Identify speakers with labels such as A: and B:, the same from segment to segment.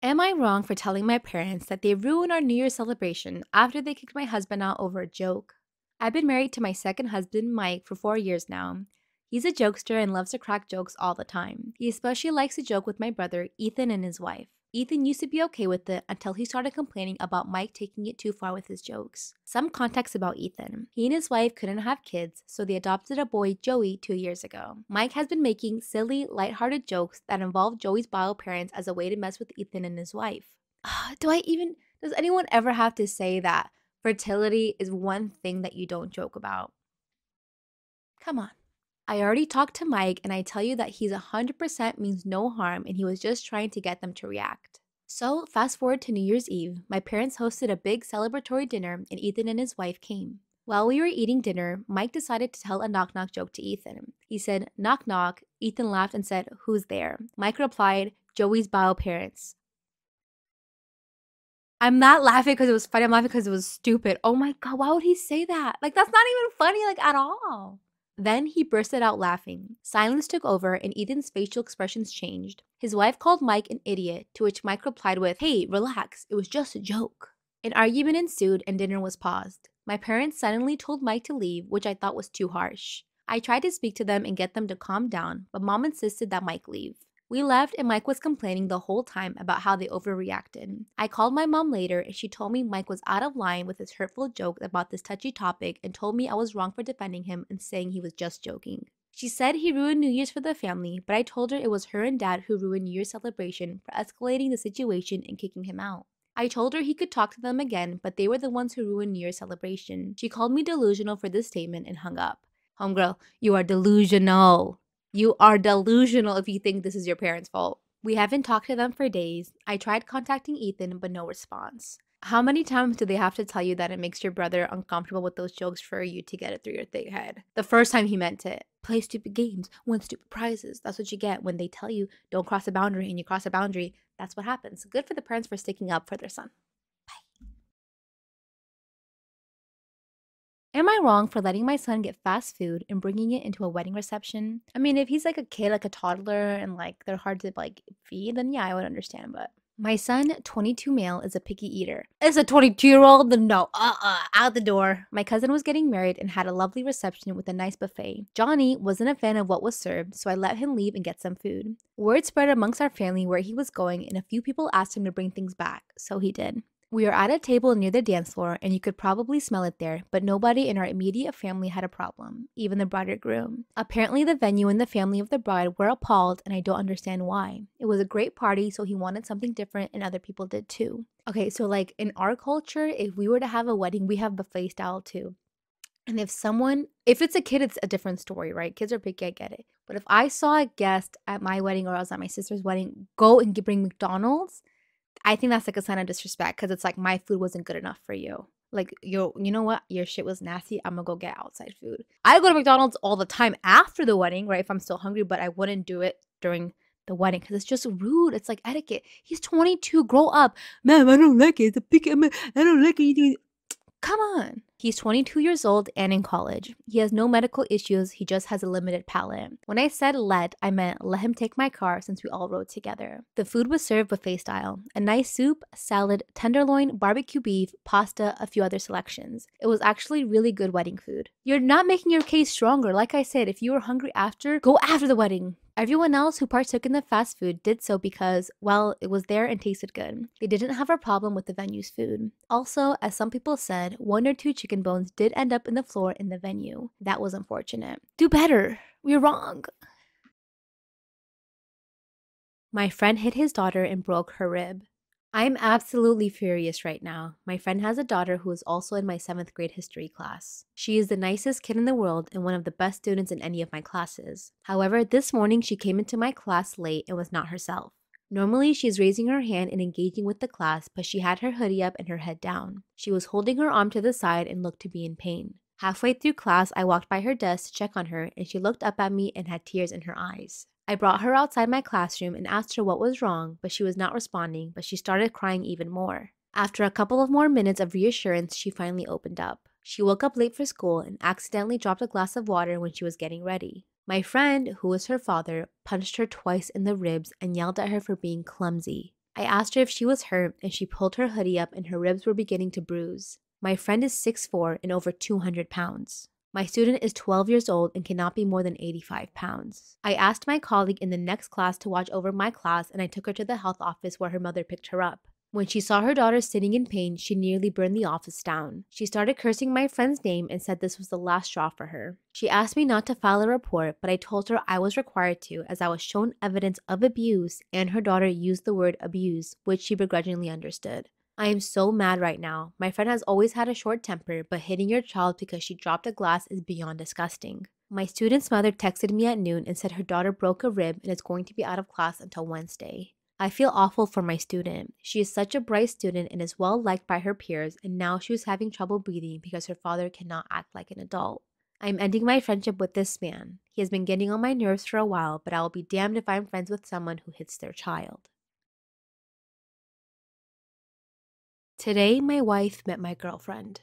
A: Am I wrong for telling my parents that they ruined our New Year's celebration after they kicked my husband out over a joke? I've been married to my second husband, Mike, for 4 years now. He's a jokester and loves to crack jokes all the time. He especially likes to joke with my brother, Ethan, and his wife. Ethan used to be okay with it until he started complaining about Mike taking it too far with his jokes. Some context about Ethan. He and his wife couldn't have kids, so they adopted a boy, Joey, 2 years ago. Mike has been making silly, lighthearted jokes that involve Joey's bio parents as a way to mess with Ethan and his wife. Does anyone ever have to say that fertility is one thing that you don't joke about? Come on. I already talked to Mike and I tell you that he's 100% means no harm and he was just trying to get them to react. So, fast forward to New Year's Eve, my parents hosted a big celebratory dinner and Ethan and his wife came. While we were eating dinner, Mike decided to tell a knock knock joke to Ethan. He said, "Knock knock." Ethan laughed and said, "Who's there?" Mike replied, "Joey's bio parents." I'm not laughing because it was funny, I'm laughing because it was stupid. Oh my god, why would he say that? Like, that's not even funny, like, at all. Then he bursted out laughing. Silence took over and Ethan's facial expressions changed. His wife called Mike an idiot, to which Mike replied with, "Hey, relax, it was just a joke." An argument ensued and dinner was paused. My parents suddenly told Mike to leave, which I thought was too harsh. I tried to speak to them and get them to calm down, but mom insisted that Mike leave. We left and Mike was complaining the whole time about how they overreacted. I called my mom later and she told me Mike was out of line with his hurtful joke about this touchy topic and told me I was wrong for defending him and saying he was just joking. She said he ruined New Year's for the family, but I told her it was her and dad who ruined New Year's celebration for escalating the situation and kicking him out. I told her he could talk to them again, but they were the ones who ruined New Year's celebration. She called me delusional for this statement and hung up. Homegirl, you are delusional. You are delusional if you think this is your parents' fault. We haven't talked to them for days. I tried contacting Ethan, but no response. How many times do they have to tell you that it makes your brother uncomfortable with those jokes for you to get it through your thick head? The first time he meant it. Play stupid games, win stupid prizes. That's what you get when they tell you don't cross a boundary and you cross a boundary. That's what happens. Good for the parents for sticking up for their son. Am I wrong for letting my son get fast food and bringing it into a wedding reception? I mean, if he's like a kid, like a toddler, and like they're hard to like feed, then yeah, I would understand. But my son, 22 male, is a picky eater. It's a 22-year-old? Then no, out the door. My cousin was getting married and had a lovely reception with a nice buffet. Johnny wasn't a fan of what was served, so I let him leave and get some food. Word spread amongst our family where he was going, and a few people asked him to bring things back, so he did. We were at a table near the dance floor and you could probably smell it there, but nobody in our immediate family had a problem, even the bride or groom. Apparently the venue and the family of the bride were appalled and I don't understand why. It was a great party, so he wanted something different and other people did too. Okay, so like in our culture, if we were to have a wedding, we have buffet style too. And if it's a kid, it's a different story, right? Kids are picky, I get it. But if I saw a guest at my wedding or I was at my sister's wedding, go and bring McDonald's, I think that's like a sign of disrespect because it's like my food wasn't good enough for you. Like, you know what? Your shit was nasty. I'm gonna go get outside food. I go to McDonald's all the time after the wedding, right? If I'm still hungry, but I wouldn't do it during the wedding because it's just rude. It's like etiquette. He's 22. Grow up. Ma'am, I don't like it. It's a picky. I don't like anything. Come on. He's 22 years old and in college. He has no medical issues, he just has a limited palate. When I said I meant let him take my car since we all rode together. The food was served buffet style. A nice soup, salad, tenderloin, barbecue beef, pasta, a few other selections. It was actually really good wedding food. You're not making your case stronger. Like I said, if you were hungry after, go after the wedding. Everyone else who partook in the fast food did so because, well, it was there and tasted good. They didn't have a problem with the venue's food. Also, as some people said, 1 or 2 chicken bones did end up in the floor in the venue. That was unfortunate. Do better. We're wrong. My friend hit his daughter and broke her rib. I'm absolutely furious right now. My friend has a daughter who is also in my 7th grade history class. She is the nicest kid in the world and one of the best students in any of my classes. However, this morning she came into my class late and was not herself. Normally, she's raising her hand and engaging with the class, but she had her hoodie up and her head down. She was holding her arm to the side and looked to be in pain. Halfway through class, I walked by her desk to check on her and she looked up at me and had tears in her eyes. I brought her outside my classroom and asked her what was wrong, but she was not responding, but she started crying even more. After a couple of more minutes of reassurance, she finally opened up. She woke up late for school and accidentally dropped a glass of water when she was getting ready. My friend, who was her father, punched her twice in the ribs and yelled at her for being clumsy. I asked her if she was hurt, and she pulled her hoodie up and her ribs were beginning to bruise. My friend is 6'4" and over 200 pounds. My student is 12 years old and cannot be more than 85 pounds. I asked my colleague in the next class to watch over my class, and I took her to the health office where her mother picked her up. When she saw her daughter sitting in pain, she nearly burned the office down. She started cursing my friend's name and said this was the last straw for her. She asked me not to file a report, but I told her I was required to, as I was shown evidence of abuse and her daughter used the word abuse, which she begrudgingly understood. I am so mad right now. My friend has always had a short temper, but hitting your child because she dropped a glass is beyond disgusting. My student's mother texted me at noon and said her daughter broke a rib and is going to be out of class until Wednesday. I feel awful for my student. She is such a bright student and is well liked by her peers, and now she is having trouble breathing because her father cannot act like an adult. I am ending my friendship with this man. He has been getting on my nerves for a while, but I will be damned if I am friends with someone who hits their child. Today, my wife met my girlfriend.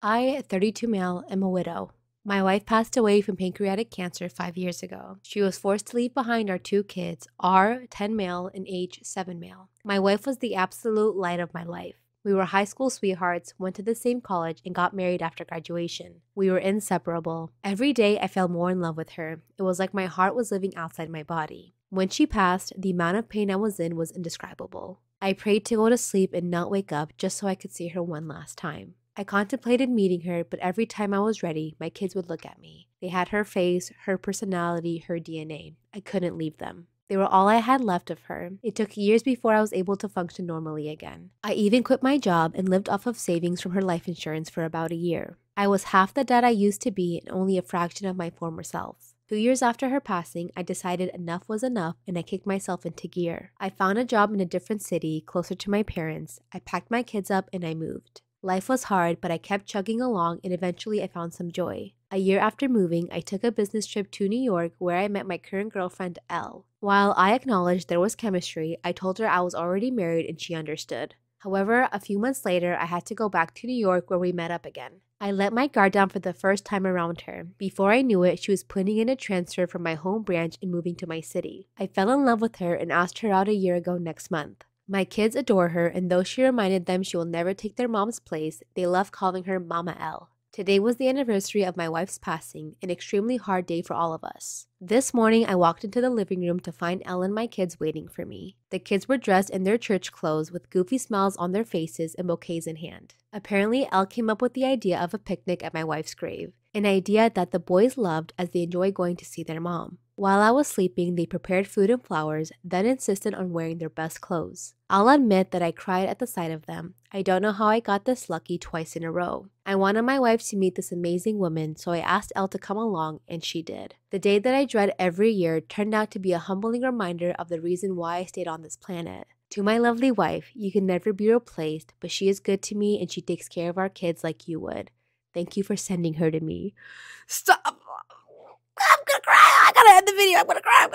A: I, 32 male, am a widow. My wife passed away from pancreatic cancer 5 years ago. She was forced to leave behind our 2 kids, R, 10 male, and H, 7 male. My wife was the absolute light of my life. We were high school sweethearts, went to the same college, and got married after graduation. We were inseparable. Every day, I fell more in love with her. It was like my heart was living outside my body. When she passed, the amount of pain I was in was indescribable. I prayed to go to sleep and not wake up just so I could see her one last time. I contemplated meeting her, but every time I was ready, my kids would look at me. They had her face, her personality, her DNA. I couldn't leave them. They were all I had left of her. It took years before I was able to function normally again. I even quit my job and lived off of savings from her life insurance for about a year. I was half the dad I used to be and only a fraction of my former self. 2 years after her passing, I decided enough was enough and I kicked myself into gear. I found a job in a different city, closer to my parents. I packed my kids up and I moved. Life was hard, but I kept chugging along and eventually I found some joy. A year after moving, I took a business trip to New York where I met my current girlfriend, Elle. While I acknowledged there was chemistry, I told her I was already married and she understood. However, a few months later, I had to go back to New York where we met up again. I let my guard down for the first time around her. Before I knew it, she was putting in a transfer from my home branch and moving to my city. I fell in love with her and asked her out a year ago next month. My kids adore her, and though she reminded them she will never take their mom's place, they love calling her Mama Elle. Today was the anniversary of my wife's passing, an extremely hard day for all of us. This morning, I walked into the living room to find Elle and my kids waiting for me. The kids were dressed in their church clothes with goofy smiles on their faces and bouquets in hand. Apparently, Elle came up with the idea of a picnic at my wife's grave, an idea that the boys loved as they enjoy going to see their mom. While I was sleeping, they prepared food and flowers, then insisted on wearing their best clothes. I'll admit that I cried at the sight of them. I don't know how I got this lucky twice in a row. I wanted my wife to meet this amazing woman, so I asked Elle to come along, and she did. The day that I dread every year turned out to be a humbling reminder of the reason why I stayed on this planet. To my lovely wife, you can never be replaced, but she is good to me and she takes care of our kids like you would. Thank you for sending her to me. Stop! I'm gonna cry! I gotta end the video! I'm gonna cry!